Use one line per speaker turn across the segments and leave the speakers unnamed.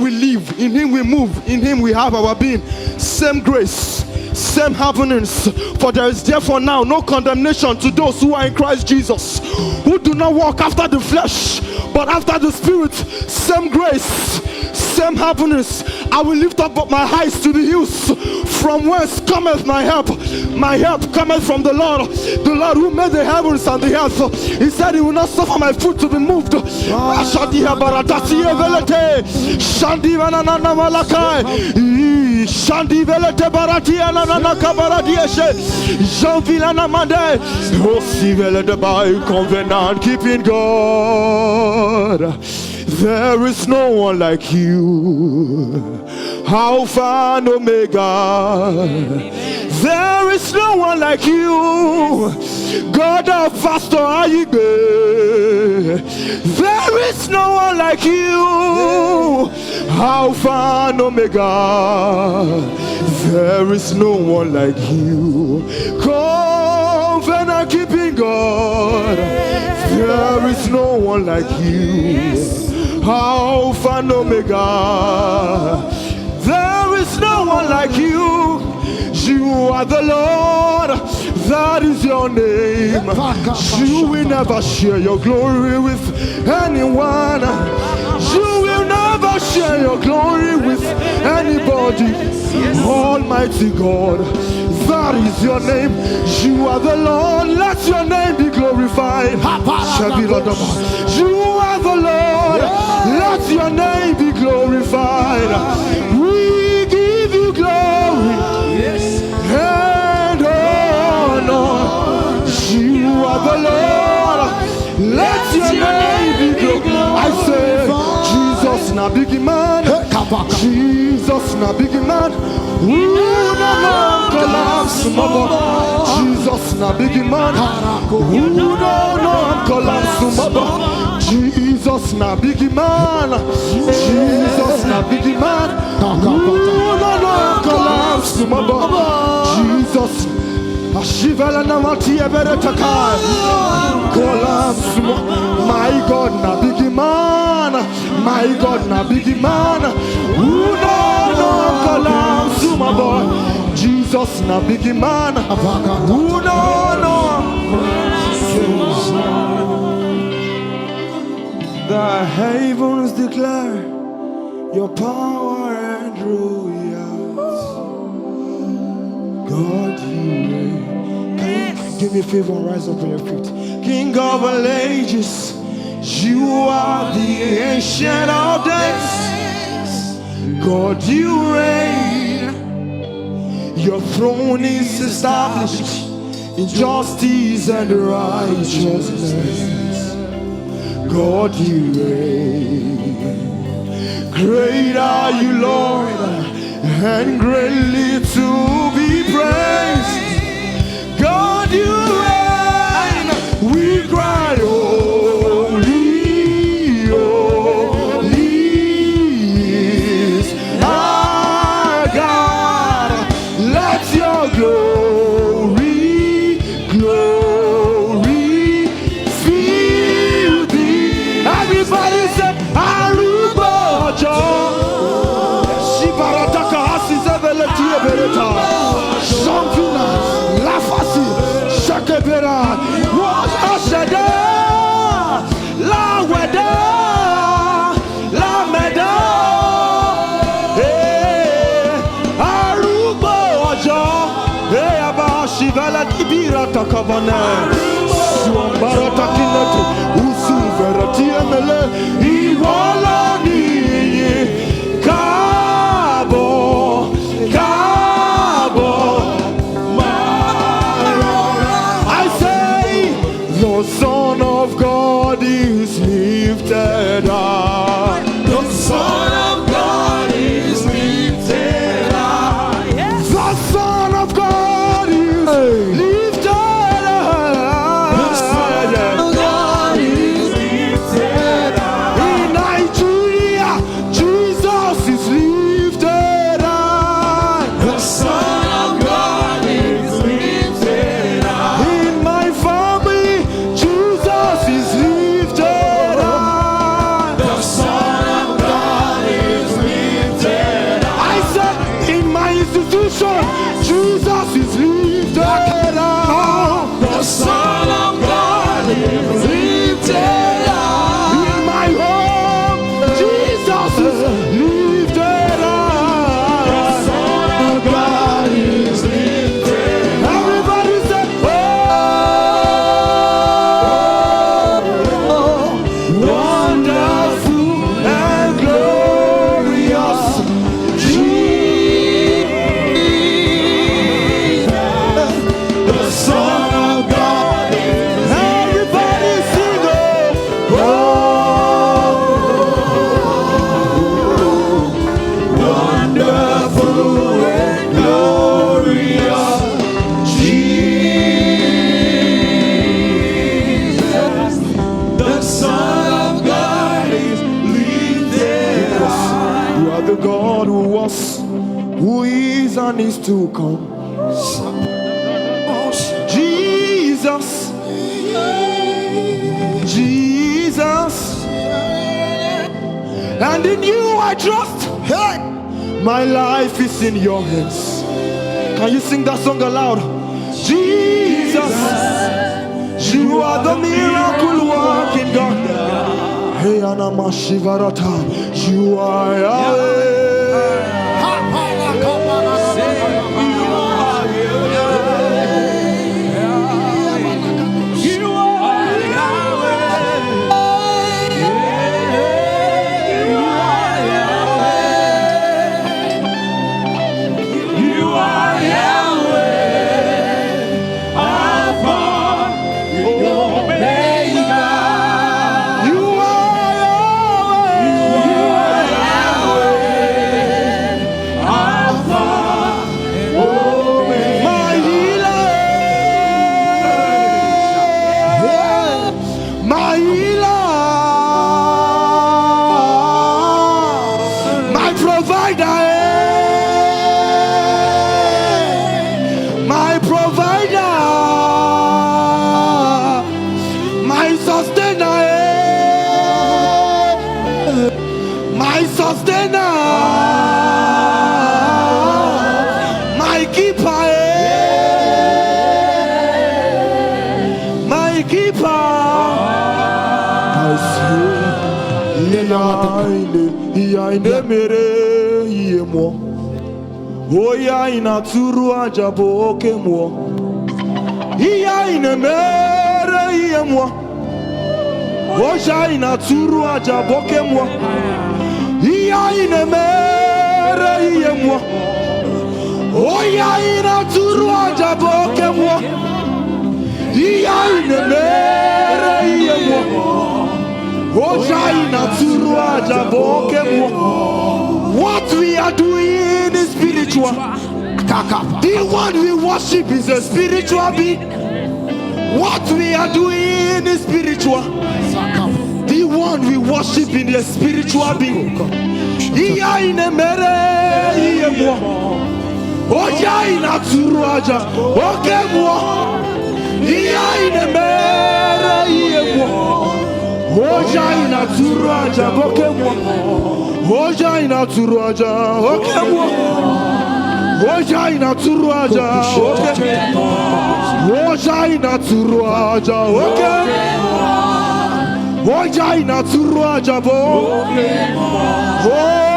we live, in him we move, in him we have our being. Same grace, same happenings. For there is therefore now no condemnation to those who are in Christ Jesus, who do not walk after the flesh, but after the Spirit. Same grace, same happenings. I will lift up my eyes to the hills, from whence cometh my help. My help cometh from the Lord who made the heavens and the earth. He said he will not suffer my foot to be moved. Shandi velete baratia na na kabaradieshe Jean Villana Mande Aussi velete by covenant keeping God. There is no one like you, Alpha and Omega. There is no one like you, God of Pastor Ayibe. There is no one like you, Alpha and Omega. There is no one like you, covenant keeping God. There is no one like you, Alpha and Omega. There is no one like you. You are the Lord, that is your name. You will never share your glory with anyone. You will never share your glory with anybody. Almighty God, that is your name. You are the Lord, let your name be glorified. You are the Lord, let your name be glorified. We give you glory and honor. You are the Lord, let your name be glorified. I say, Jesus na big man, Jesus na big man. Who no collapse, Jesus na big man. Who no collapse, Jesus na big man. Jesus na big man. Who no collapse, Jesus. Ashivala na mati ebere takai. Collapse, my God na big man. My God na big man. Who no collapse, my boy. Jesus na big man. Who no. The heavens declare your power and rule. God, you reign. Can you give me a favor and rise up on your feet? King of all ages, you are the ancient of days. God, you reign. Your throne is established in justice and righteousness. God, you reign. Great are you, Lord, and greatly to be praised. God, you reign. We cry, holy, holy is our God. Let your glory fill thee. Everybody said, Aruba John. Champina, la facile, chaque vera, Washada, la weda, la meda, Aruba, Abashi, Ibira Takavana, Suambara Takinetu, Usu Verati Emele, Iwalani, Cabo, I say, the Son of God is lifted up. The Son of God is lifted up. Yes. The Son of God is lifted up. The Son of God is lifted up. In Nigeria. the God who was, who is, and is to come. Jesus, Jesus, and in you I trust. Hey, my life is in your hands. Can you sing that song aloud? Jesus, you are the miracle working God. Hey, Anama Shivarata, you are Yahweh. Oya ina turu ajabo okemwo. Iya ina mere yemwo. Oja ina turu ajabo okemwo. Iya ina mere yemwo. Oya ina turu ajabo okemwo. Iya ina mere yemwo. Oja ina turu ajabo okemwo. What we are doing is spiritual. The one we worship is a spiritual being. What we are doing is spiritual. The one we worship in a spiritual being. Iya ine mere iye mo. Oja ina turuaja. Oke mo. Iya ine mere iye mo. Oja ina turuaja. Oke mo. Oja ina turuaja. Oke mo. Oja ina turuaja, okay. Oja ina turuaja, okay. Oja ina turuaja, okay.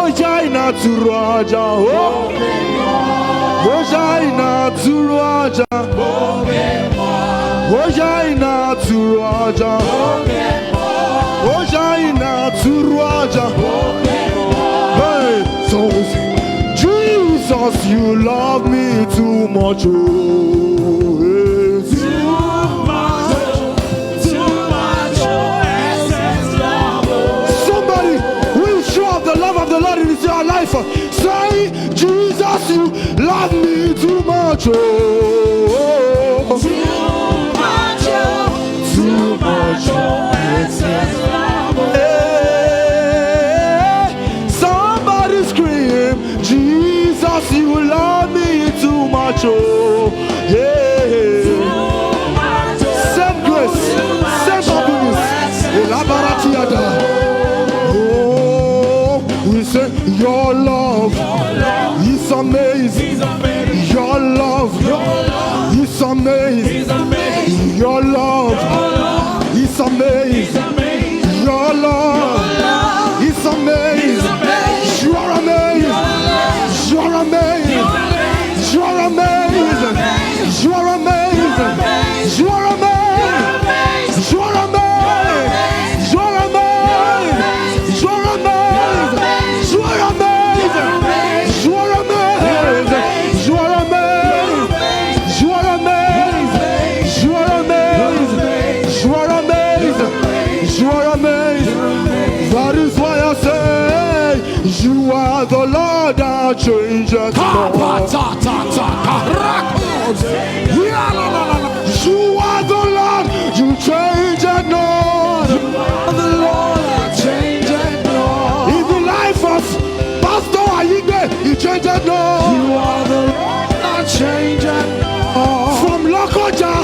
Oja ina turuaja, okay. Oja ina turuaja, okay. Oja ina turuaja, okay. Oja ina turuaja, okay. Hey, so Jesus, you love me too much, oh, yes. Too much, oh, excess love, oh. Somebody will show off the love of the Lord in your life. Say, Jesus, you love me too much, oh. Too much, oh, excess love, oh. Hey, somebody scream, Jesus, you love me too much, oh, yeah. Same grace, same happiness. Oh, we say your love is amazing. Your love is amazing. Your love is amazing. Your love is amazing. You are amazing. You are amazing. You are amazing. You are amazing. You are amazing. You are amazing. You are amazing. You are amazing. You are amazing. You are amazing. You are amazing. You are amazing. You are amazing. You are amazing. You are amazing. That is why I say you are the Lord that changes more. You are the Lord, you change it not. You are the Lord that changes not. In the life of Pastor changeth not.
You are the Lord that changeth not.
From Lokoja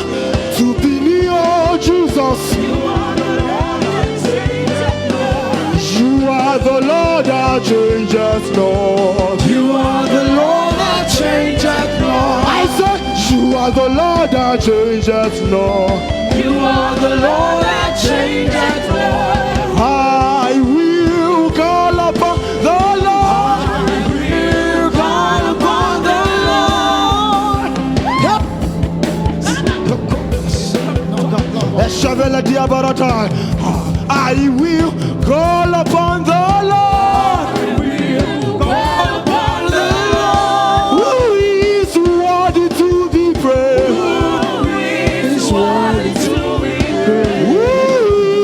to Binio, Jesus.
You are the Lord that changeth not.
You are the Lord that changeth not.
You are the Lord that changeth not.
I said, you are the Lord that changeth not.
You are the Lord that changeth not.
I will call upon the Lord.
I will call upon the Lord.
I will call upon the Lord.
I will call upon the Lord.
Who is worthy to be praised?
Who is worthy to be praised?
Who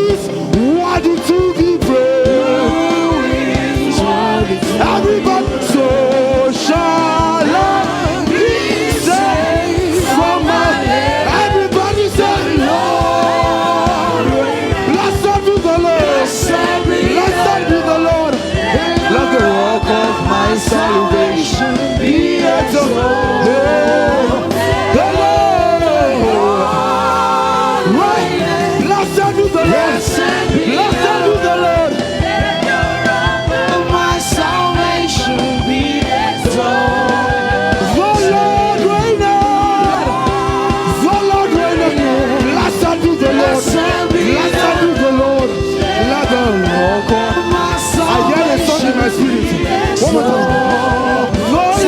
is worthy to be praised?
Who is worthy to be praised?
Everybody, so shall I be saved from my head. Everybody say, Lord, blessed be the Lord. Blessed be the Lord. Let the rock of my salvation be exalted. The Lord, right? Blessed be the Lord. Blessed be the Lord.
Let the rock of my salvation be exalted.
The Lord reigneth. The Lord reigneth. Blessed be the Lord. Blessed be the Lord. Let the rock of I hear a song in my spirit. One more time. The Lord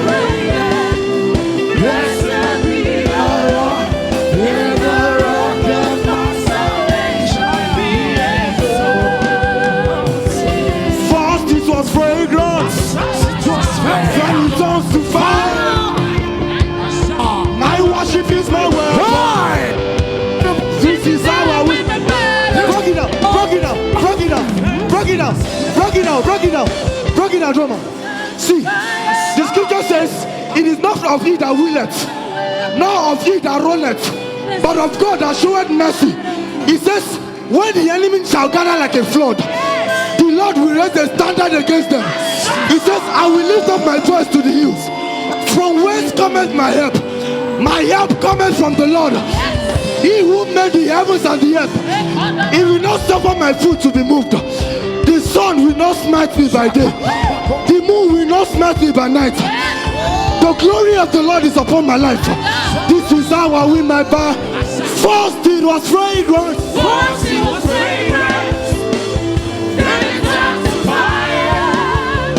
reigneth.
Blessed be the Lord. Let the rock of my salvation be exalted.
First it was fragrance, then it turns to fire. My worship is my weapon. This is how I win. Rock it up, rock it up, rock it up, rock it up, rock it up, rock it up, rock it up, drummer. See, the scripture says, it is not of he that willeth, nor of he that runneth, but of God that showeth mercy. He says, when the enemy shall gather like a flood, the Lord will raise a standard against them. He says, I will lift up my voice to the hills. From whence cometh my help? My help cometh from the Lord. He who made the heavens and the earth. He will not suffer my foot to be moved. The sun will not smite me by day. The moon will not smite me by night. The glory of the Lord is upon my life. This is how I win my battle. First it was fragrance.
First it was fragrance, then it turned to fire.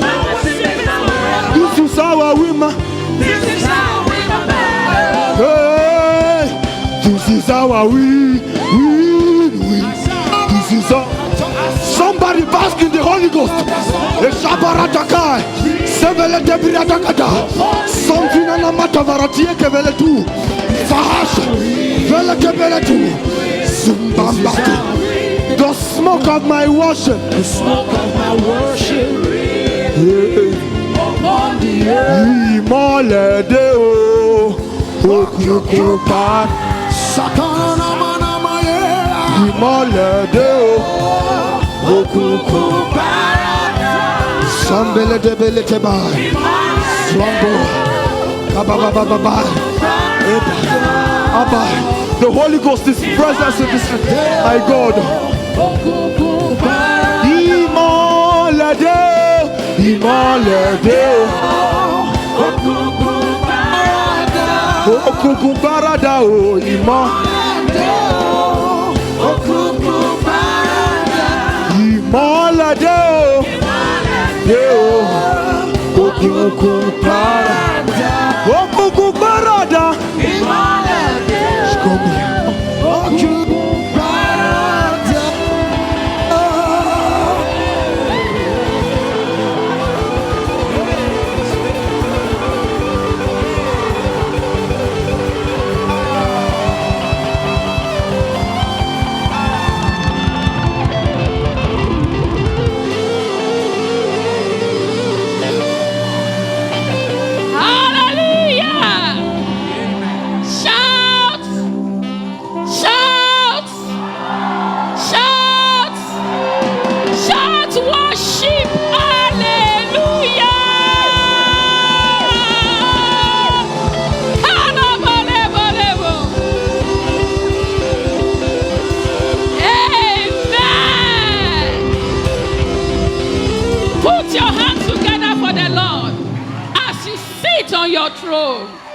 My worship is my weapon.
This is how I win my
This is how I win my battle.
Hey, this is how I win. This is how. Somebody bask in the Holy Ghost. Eshabaratakai, sevele debriatakada. Something on a matter varatie kevele tu. Fahash, vele kevele tu. Zumbambaki. The smoke of my worship.
The smoke of my worship upon the earth.
Imole deo, okukupa.
Satana mana maye.
Imole deo,
Okuku parada.
sambele debele teba. Swambo, kababababa. Abba, the Holy Ghost is present in this. My God.
Okuku parada.
Imole deo, imole deo.
Okuku parada.
Okukumbarada o imo.
Okuku parada.
Imole deo, deo. Okukumbarada. Okukumbarada. Come here.
Okuku parada. your throne.